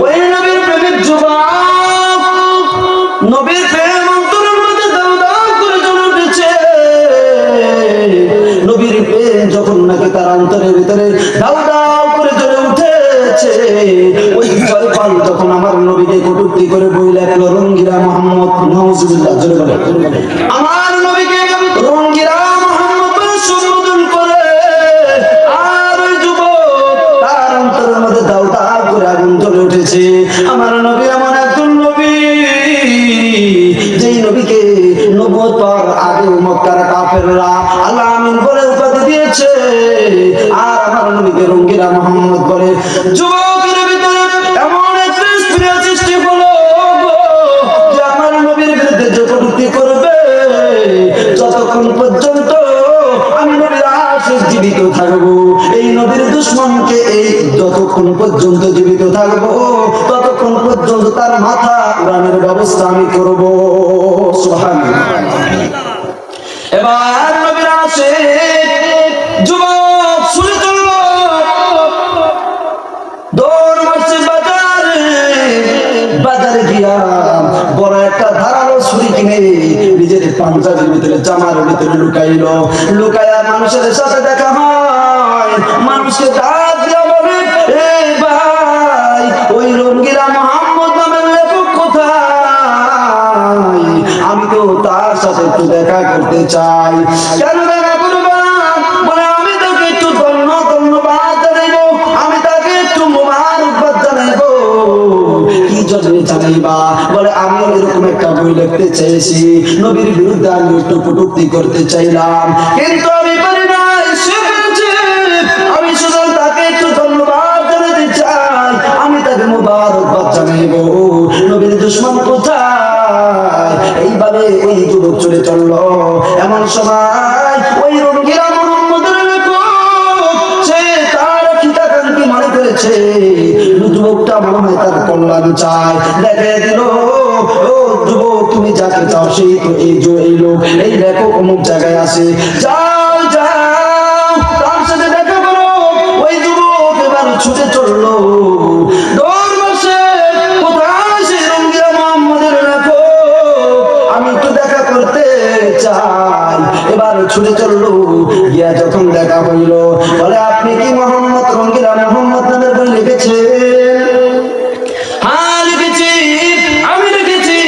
ওই নবীর প্রেমিক যুবক, নবীর প্রেম অন্তরের মধ্যে দাও দাও করে জ্বলে উঠেছে। নবীর প্রেম যখন নাকি তার অন্তরের ভিতরে দাও দাও করে জ্বলে উঠেছে, ওই জয়পাল তখন আমার নবীকে কটূক্তি করে বই লাগলো, রঙ্গিরা মোহাম্মদ, নাউজুবিল্লাহ, জোরে বলে আমার নবীকে রঙ্গিরা মোহাম্মদ বলে সম্বোধন করে। আর ওই যুবক তার অন্তরের মধ্যে দাও দাও করে আগুন জ্বলে উঠেছে। আমার নবী এমন একজন নবী, যেই নবীকে নবুয়ত পাওয়ার আগে মক্কার কাফেররা আল্লাহ আমিন বলে উপাধি দিয়েছে, আর আমার নবীকে রঙ্গিরা মোহাম্মদ বলে। যুবকের ভিতরে এমন একটা স্পিরিট সৃষ্টি হলো যে আমার নবীর বিরুদ্ধে যে কটূক্তি করবে, যতক্ষণ পর্যন্ত আমি নবীর আশিক জীবিত থাকবো, এই নবীর দুশমনকে এই যতক্ষণ পর্যন্ত জীবিত থাকবো, ততক্ষণ পর্যন্ত তার মাথা উড়ানোর ব্যবস্থা আমি করব। সুবহানাল্লাহ। এবার নবীর আশিক যুবক ছুটে চলল, দৌড় মারছে বাজারে। বাজারে গিয়া বড় একটা ধারালো ছুরি কিনে নিজের পাঞ্জাবির ভিতরে জামার ভিতরে লুকাইলো। লুকায়া মানুষের সাথে দেখা হয়, মানুষকে ডাক দিয়া বলে, এই ভাই, ওই রঙ্গিরা মোহাম্মদ নামের লেখক কোথায়? আমি তো তার সাথে একটু দেখা করতে চাই। কেন দেখা করবা? বলে আমি তাকে একটু ধন্যবাদ জানাইবো, আমি তাকে একটু মোবারকবাদ জানাইবো। কি জন্য জানাইবা? বলে আমি এরকম একটা বই লিখতে চেয়েছি, নবীর বিরুদ্ধে আমি একটু কটূক্তি করতে চাইলাম, কিন্তু আমি পারি না। সে বলেছে আমি শুধু তাকে একটু ধন্যবাদ জানাতে চাই, আমি তাকে মোবারকবাদ জানাইবো। নবীর দুশমন কোথায়? এইভাবে ওই যুবক চলে চললো। এমন সময় ওই রঙ্গিরা মোহাম্মদের লেখক সে তার খিতাকাঙ্ক্ষী মনে করেছে যুবকটা মনে হয় তার কল্যাণ চায়, দেখে দিল, ও যুবক তুমি যাকে চাও সেই তো এই লোক, এই লেখক অমুক জায়গায় আছে, যাও যাও তার সাথে দেখা করো। ওই যুবক এবার ছুটে চললো, দৌড় মারছে, কোথায় সেই রঙ্গিরা মোহাম্মদের লেখক, আমি একটু দেখা করতে চাই। এবার ছুটে চললো, গিয়া যখন দেখা হইল, বলে আপনি কি মোহাম্মদ, রঙ্গিরা মোহাম্মদ নামের বই লিখেছেন? হ্যাঁ লিখেছি, আমি লিখেছি।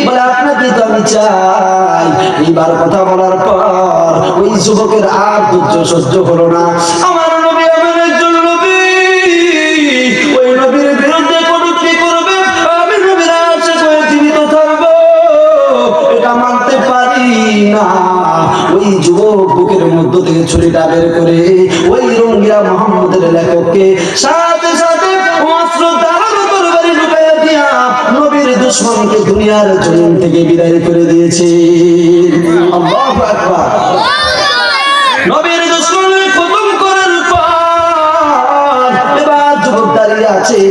বলে আপনাকে তো আমি চাই। এইবার কথা বলার পর ওই যুবকের আর ধৈর্য সহ্য হলো না। আমার নবী এমন একজন নবী, ওই নবীর বিরুদ্ধে কটূক্তি করবে, আমি নবীর আশিক হয়ে জীবিত থাকবো, এটা মানতে পারি না। ওই যুবক বুকের মধ্য থেকে ছুরিটা বের করে ওই রঙ্গিরা মোহাম্মদের লেখককে সাথে সাথে অস্ত্র ধারালো তরবারি ঢুকাইয়া দিয়া নবীর দুশমনকে দুনিয়ার জমিন থেকে বিদায় করে দিয়েছে। আল্লাহু আকবার। নবীর দুশমনের খতম করার পর এবার যুবক দাঁড়িয়ে আছে।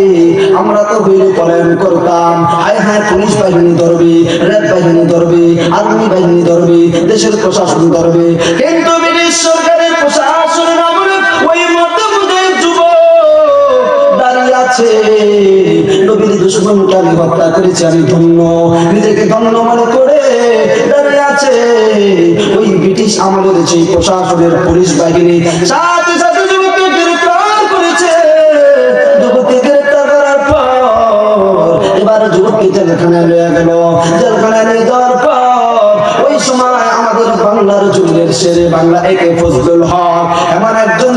আমরা তো হইলে পলায়ন করতাম, হায় হায় পুলিশ বাহিনী ধরবে, র্যাব বাহিনী ধরবে, আর্মি বাহিনী ধরবে, দেশের প্রশাসন ধরবে, কিন্তু ব্রিটিশ সরকারের প্রশাসনের আমলে ওই মধ্যবুঝে যুবক দাঁড়িয়ে আছে। নবীর দুশমনকে আমি হত্যা করেছি, আমি ধন্য, নিজেকে ধন্য মনে করে দাঁড়িয়ে আছে। ওই ব্রিটিশ আমলের সেই প্রশাসনের পুলিশ বাহিনী সাথে সাথে যুবককে গ্রেফতার করেছে। যুবককে গ্রেফতার করার পর এবার যুবককে জেলখানায় নিয়ে গেল। জেলখানায় নিয়ে যাওয়ার পর ওই সময় আমাদের বাংলার জমিনের শেরে বাংলা একে ফজলুল হক এমন একজন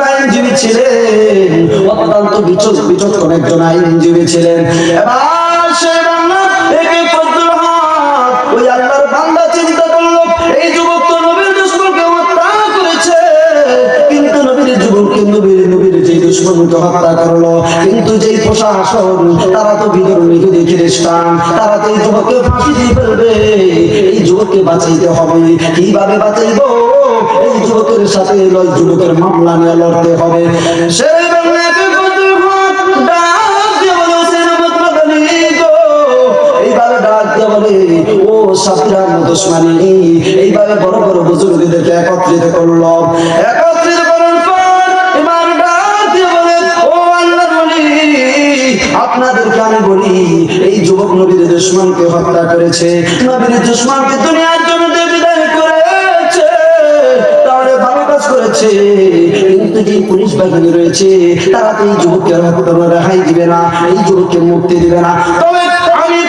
আইনজীবী ছিলেন, অত্যন্ত বিচক্ষণ একজন আইনজীবী ছিলেন। এবার সে বাংলা একে ফজলুল হক ওই আল্লাহর বান্দা চিন্তা করলো, এই যুবক তো নবীর দুশমনকে হত্যা করেছে, কিন্তু নবীর যে দুশমনকে হত্যা করলো, কিন্তু যেই প্রশাসন তারা তো বিধর্মী খ্রিস্টান, তারা তো এই যুবককে ফাঁসি দিয়ে ফেলবে। এই যুবককে বাঁচাইতে হবে, কিভাবে বাঁচাইবো? এই যুবকের সাথে যুবকের মামলা নিয়ে লড়তে হবে। সে এইভাবে ডাক দিয়ে বলে, ও সাফিরা মুদসমানি, এইভাবে বড় বড় বুজুর্গদেরকে একত্রিত করলো। একত্রিত করার পর এবার ডাক দিয়ে বলে, ও আল্লাহর ওলি, আমি বলি এই যুবক নবীর দুশমনকে হত্যা করেছে, নবীর দুশমনকে দুনিয়ার জন্য বিদায় করেছে, তাহলে ভালো কাজ করেছে। কিন্তু যে পুলিশ বাহিনী রয়েছে তারা তো এই যুবককে রেহাই দিবে না, এই যুবককে মুক্তি দিবে না। তবে আমি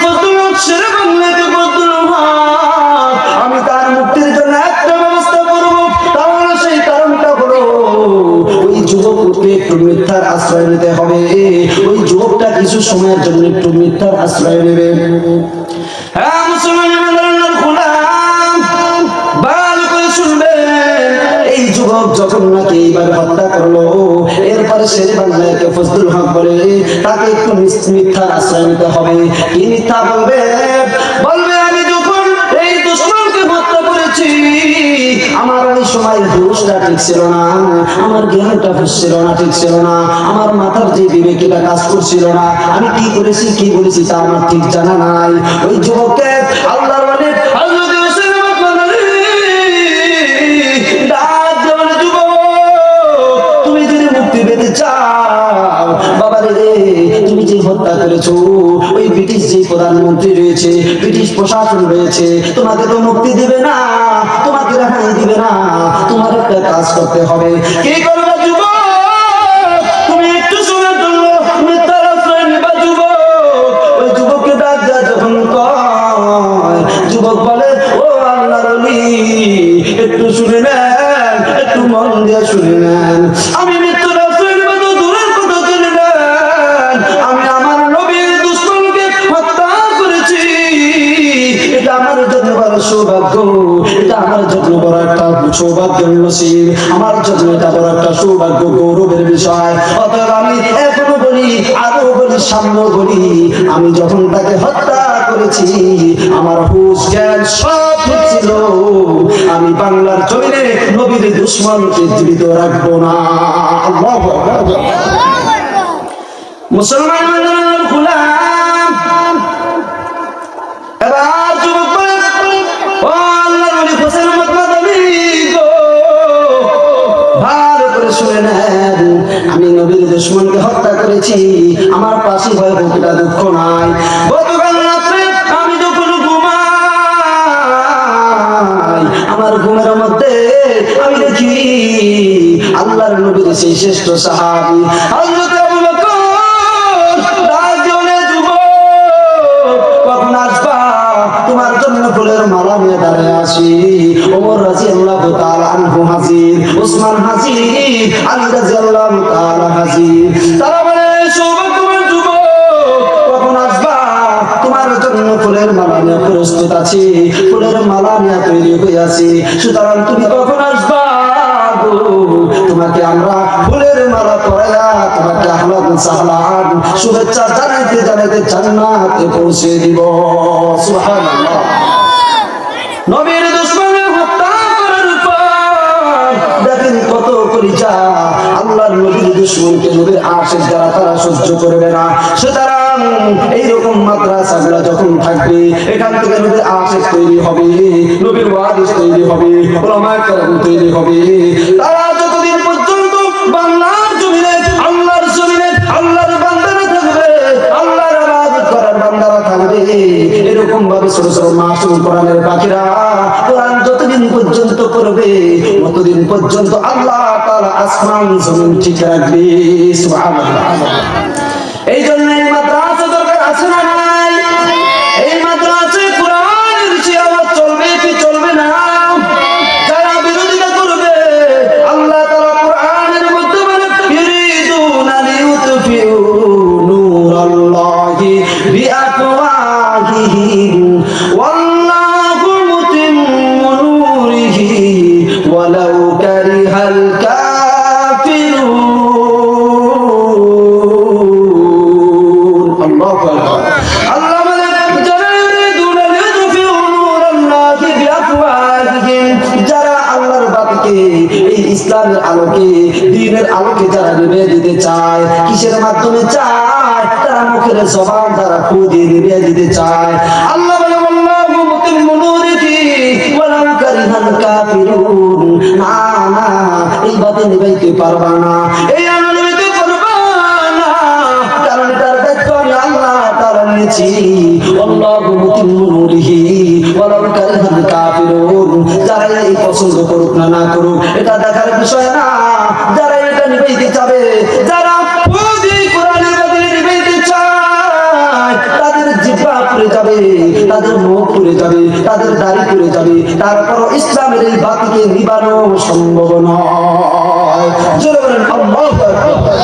আমি তার মুক্তির জন্য একটা ব্যবস্থা করবো, তাহলে সেই কারণটা হলো ওই যুবককে একটু মিথ্যার আশ্রয় নিতে হবে। ওই যুবকটা কিছু সময়ের জন্য একটু মিথ্যার আশ্রয় নেবে। হ্যাঁ মুসলমান, ভালো করে শুনবেন, এই যুবক যখন নাকি এইভাবে হত্যা করলো, এরপরে শেরে বাংলাকে ফজলুল হক বলে তাকে একটু মিথ্যার আশ্রয় নিতে হবে। কি মিথ্যা বলবে? বলবে আমি যখন এই দুশমনকে হত্যা করেছি, আমার ওই সময় হুঁশটা ঠিক ছিল না, আমার জ্ঞানটা ছিল না, ঠিক ছিল না, আমার মাথার যে বিবেকটা কাজ করছিল না, আমি কি করেছি কি বলেছি তা আমার ঠিক জানা নাই। ওই যুবককে আল্লাহর ওয়ালি হযরত হোসেন তুমি যদি মুক্তি পেতে চাও, বাবা রে তুমি যে হত্যা করেছো, ওই ব্রিটিশ যে প্রধানমন্ত্রী রয়েছে, ব্রিটিশ প্রশাসন রয়েছে, তোমাকে তো মুক্তি দিবে না, তোমাকে রেহাই দিবে না। তোমার একটা কাজ করতে হবে। কি করবে যুবক? তুমি একটু শোনার জন্য মিথ্যার আশ্রয় নিবা যুবক। ওই যুবককে ডাক দেয়া যখন কয়, যুবক বলে ও আল্লাহর ওলি একটু শুনে নেন, একটু মন দিয়ে শুনে নেন, আমি মৃত্যুর আশ্রয় নিব তো দূরের কথা জেনে নেন, আমি আমার নবীর দুশমনকে হত্যা করেছি। এটা আমার জন্য বড় সৌভাগ্য, এটা আমার জন্য বড় একটা সৌভাগ্যের নসিব, আমার জন্য এটা বড় একটা সৌভাগ্য গৌরবের বিষয়। অতএব আমি এখনো বলি, আরো বলি, সামনেও বলি, আমি যখন তাকে হত্যা করেছি আমার হুঁশ জ্ঞান সব ছিল, আমি বাংলার জমিনে নবীর দুশমনকে জীবিত রাখবো না। আল্লাহু আকবার। মুসলমান গোলাম, এবার যুবক বলে ও আল্লাহর ওলি হোসেন মাদানী গো, ভালো করে শুনে নেন, আমি নবীর দুশমনকে হত্যা করেছি, আমার পাশে ভয় ভক্তিটা দুঃখ নাই। গতকাল রাত্রে আমি যখন ঘুমাই, আমার ঘুমের মধ্যে আমি দেখি আল্লাহর নবীর সেই শ্রেষ্ঠ সাহাবী হযরত আবু বকর ডাক দিলে, যুবক কখন আসবা? তোমার জন্য ফুলের মালা নিয়ে দাঁড়িয়ে আছি। ওমর রাদিয়াল্লাহু তাআলা আনহু হাজির, ওসমান হাজির, আলী রাদিয়াল্লাহু তাআলা হাজির। তারা বলে সৌভাগ্যবান যুবক কখন আসবা? তোমার জন্য ফুলের মালা নিয়ে প্রস্তুত আছি, ফুলের মালা নিয়ে তৈরি হয়ে আছি, সুতরাং তুমি কখন আসবা? তোমাকে আমরা ফুলের মালা পরাইয়া তোমাকে আহলান সাহলান শুভেচ্ছা জানাইতে জানাইতে জান্নাতে পৌঁছে দিব। সুবহানাল্লাহ। নবীর দুশমনের হত্যা করার পর দেখেন কত পরিচা, আল্লাহর নবীর দুশমনকে নবীর আশিক যারা তারা সহ্য করবে না। সুতরাং এইরকম মাদ্রাসাগুলো যখন থাকবে, এখান থেকে নবীর আশিক তৈরি হবে, নবীর ওয়ারিস তৈরি হবে, উলামায়ে কেরাম তৈরি হবে। তারা যতদিন পর্যন্ত বাংলার জমিনে আল্লাহর জমিনে আল্লাহর বান্দারা থাকবে, আল্লাহর ইবাদত করার বান্দারা থাকবে, এরকম ভাবে ছোট ছোট মাসুম কোরআনের পাখিরা কোরআন যতদিন পর্যন্ত পড়বে, ততদিন পর্যন্ত আল্লাহ তাআলা আসমান জমিন ঠিক রাখবে। সুবহানাল্লাহ। এই জন্য এই মাদ্রাসা দরকার আছে না নাই? এই মাদ্রাসায় কোরআনের শিক্ষা চলবে কি চলবে না? যারা বিরোধিতা করবে, আল্লাহ তাআলা কোরআনের মধ্যে বলে ইরিদুনা লিউতফিউ নূরাল্লাহি বিআফওয়াহিহিম ওয়াল্লাহু মুতিম্মু নূরিহি ওয়ালাউ কারিহাল কাফিরুন। আল্লাহু আকবার। আল্লাহ বলে যারা ইরিদুনা লিউতফিউ নূরাল্লাহি বিআফওয়াহিহিম, যারা আল্লাহর বাতিকে, এই ইসলামের আলোকে, দ্বীনের আলোকে যারা নিভিয়ে দিতে চায়, কিসের মাধ্যমে চায়? তারা মুখের জবান দ্বারা ফু দিয়ে নিভিয়ে দিতে চায়। আল্লাহ বলে আল্লাহু মুতিম্মু নূরিহি ওয়ালাউ কারিহাল কাফিরুন। না না, এই বাতি নিভাইতে পারবা না, এই আলো নিভাইতে পারবা না, কারণ এটার দায়িত্ব আমি আল্লাহ দিয়েছি আল্লাহু মুতিম্মু নূরিহি ওয়ালাউ কারিহাল কাফিরুন। যারা এই পছন্দ করুক না না করুক এটা দেখার বিষয় না, যারা এটা নিভাইতে চাবে, যারা ওই কোরআনের বদলে নিভাইতে চায়, তাদের জিহ্বা পুড়ে যাবে, তাদের মুখ পুড়ে যাবে, তাদের দাড়ি পুড়ে যাবে, তারপরও ইসলামের এই বাতিকে নিবানো সম্ভব নয়। জোরে বলেন আল্লাহু আকবার।